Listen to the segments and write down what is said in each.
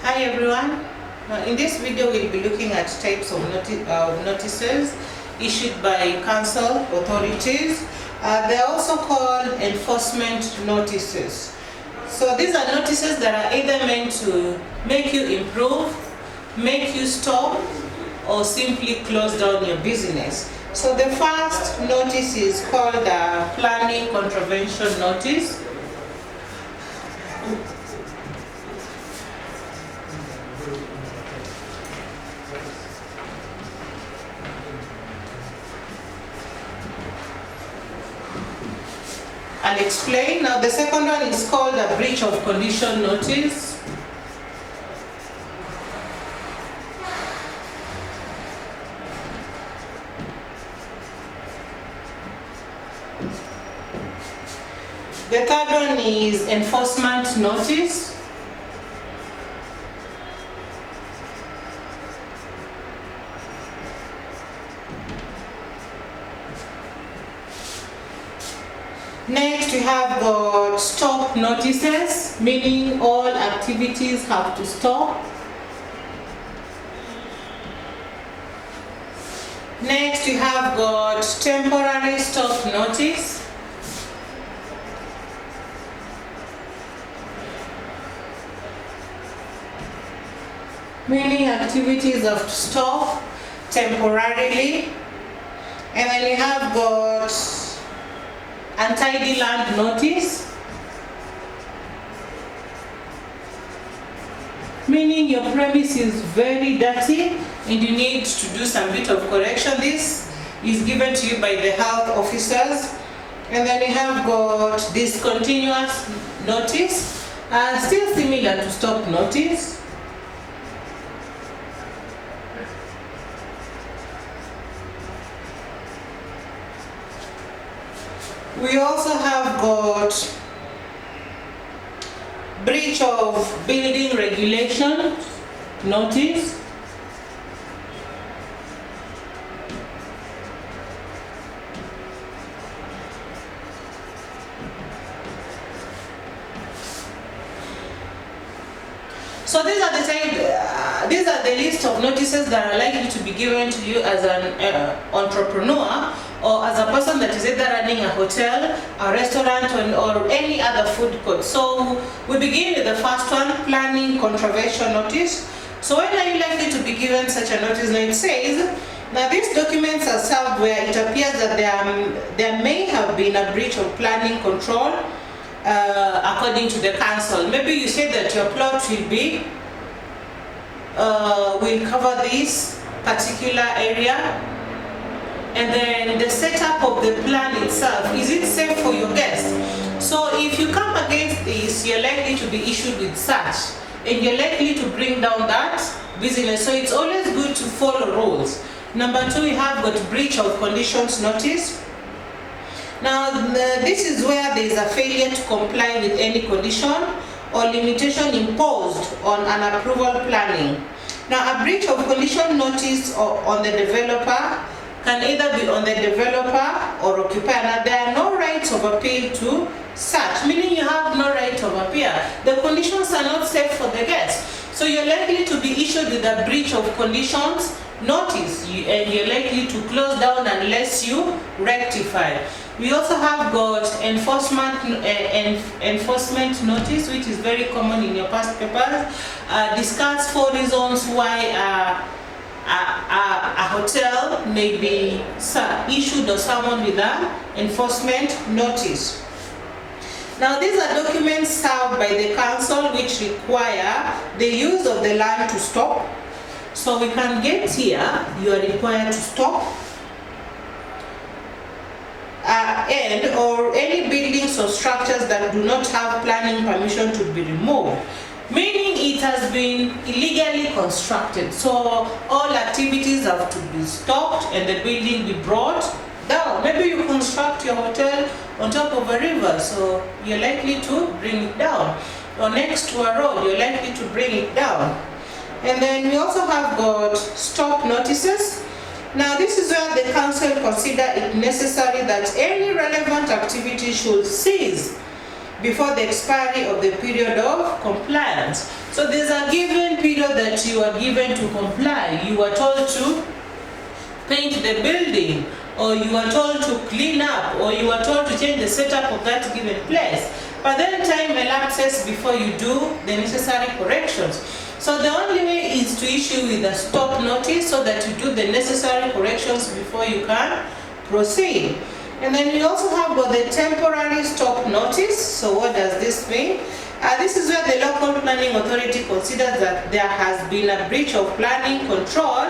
Hi everyone. In this video we'll be looking at types of notices issued by council authorities. They are also called enforcement notices. So these are notices that are either meant to make you improve, make you stop, or simply close down your business. So the first notice is called a planning contravention notice. I'll explain. Now the second one is called a breach of condition notice. The third one is enforcement notice. Next, we have got stop notices, meaning all activities have to stop. Next, we have got temporary stop notice. Meaning activities have to stop temporarily. And then we have got untidy land notice, meaning your premise is very dirty and you need to do some bit of correction. This is given to you by the health officers. And then we have got discontinuous notice, still similar to stop notice. We also have got breach of building regulation notice. So these are the list of notices that are likely to be given to you as an entrepreneur or as a person that is either running a hotel, a restaurant, or any other food court. So we begin with the first one, planning contravention notice. So when are you likely to be given such a notice? Now it says, now these documents are served where it appears that there may have been a breach of planning control according to the council. Maybe you say that your plot will cover this particular area, and then the setup of the plan itself, is it safe for your guests? So if you come against this, you're likely to be issued with search, and you're likely to bring down that business. So it's always good to follow rules. Number two, we have got breach of conditions notice. Now this is where there is a failure to comply with any condition or limitation imposed on an approval planning. Now a breach of condition notice on the developer can either be on the developer or occupier. Now there are no rights of appeal to such, meaning you have no right of appeal. The conditions are not safe for the guests. So you're likely to be issued with a breach of conditions notice, and you're likely to close down unless you rectify. We also have got enforcement notice, which is very common in your past papers. Discuss 4 reasons why a hotel may be issued or summoned with an enforcement notice. Now these are documents served by the council which require the use of the land to stop. So we can get here, you are required to stop, or any buildings or structures that do not have planning permission to be removed, meaning it has been illegally constructed. So all activities have to be stopped and the building be brought down. Maybe you construct your hotel on top of a river, so you're likely to bring it down. Or next to a road, you're likely to bring it down. And then we also have got stop notices. Now this is where the council consider it necessary that any relevant activity should cease before the expiry of the period of compliance. So there's a given period that you are given to comply. You are told to paint the building, or you are told to clean up, or you are told to change the setup of that given place. But then time elapses before you do the necessary corrections. So the only way is to issue with a stop notice so that you do the necessary corrections before you can proceed. And then we also have got the temporary stop notice. So what does this mean? This is where the local planning authority considers that there has been a breach of planning control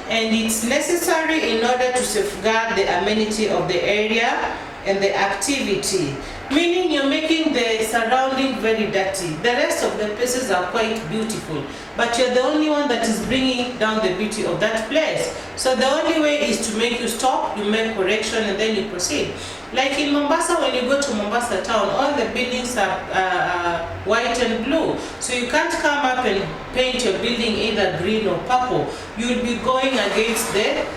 and it's necessary in order to safeguard the amenity of the area and the activity. Meaning you're making the surrounding very dirty. The rest of the places are quite beautiful, but you're the only one that is bringing down the beauty of that place. So the only way is to make you stop, you make correction, and then you proceed. Like in Mombasa, when you go to Mombasa town, all the buildings are white and blue. So you can't come up and paint your building either green or purple. You'll be going against the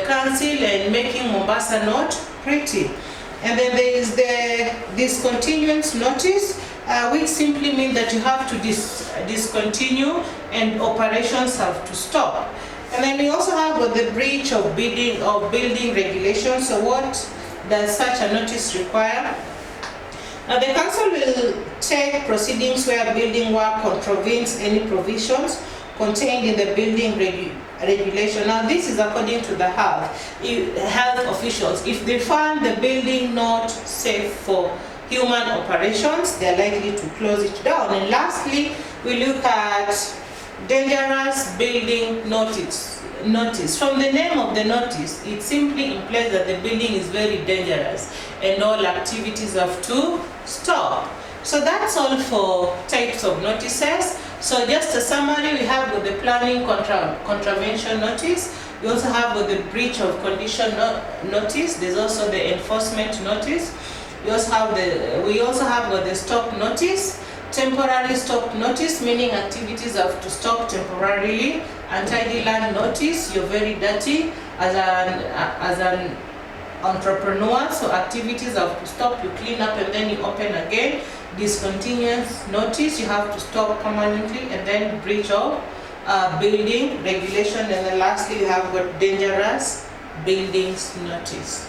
council and making Mombasa not pretty. And then there is the discontinuance notice, which simply means that you have to discontinue and operations have to stop. And then we also have the breach of building regulations. So what does such a notice require? Now the council will take proceedings where building work contravenes any provisions contained in the building regulation. Now this is according to the health officials. If they find the building not safe for human operations, they are likely to close it down. And lastly, we look at dangerous building notice. From the name of the notice, it simply implies that the building is very dangerous and all activities have to stop. So that's all for types of notices. So just a summary, we have with the planning contravention notice. We also have with the breach of condition notice. There's also the enforcement notice. We also have with the stop notice. Temporary stop notice, meaning activities have to stop temporarily. Untidy land notice, you're very dirty as an entrepreneur, so activities have to stop, you clean up and then you open again. Discontinuance notice, you have to stop permanently. And then breach of building regulation. And then lastly, you have got dangerous buildings notice.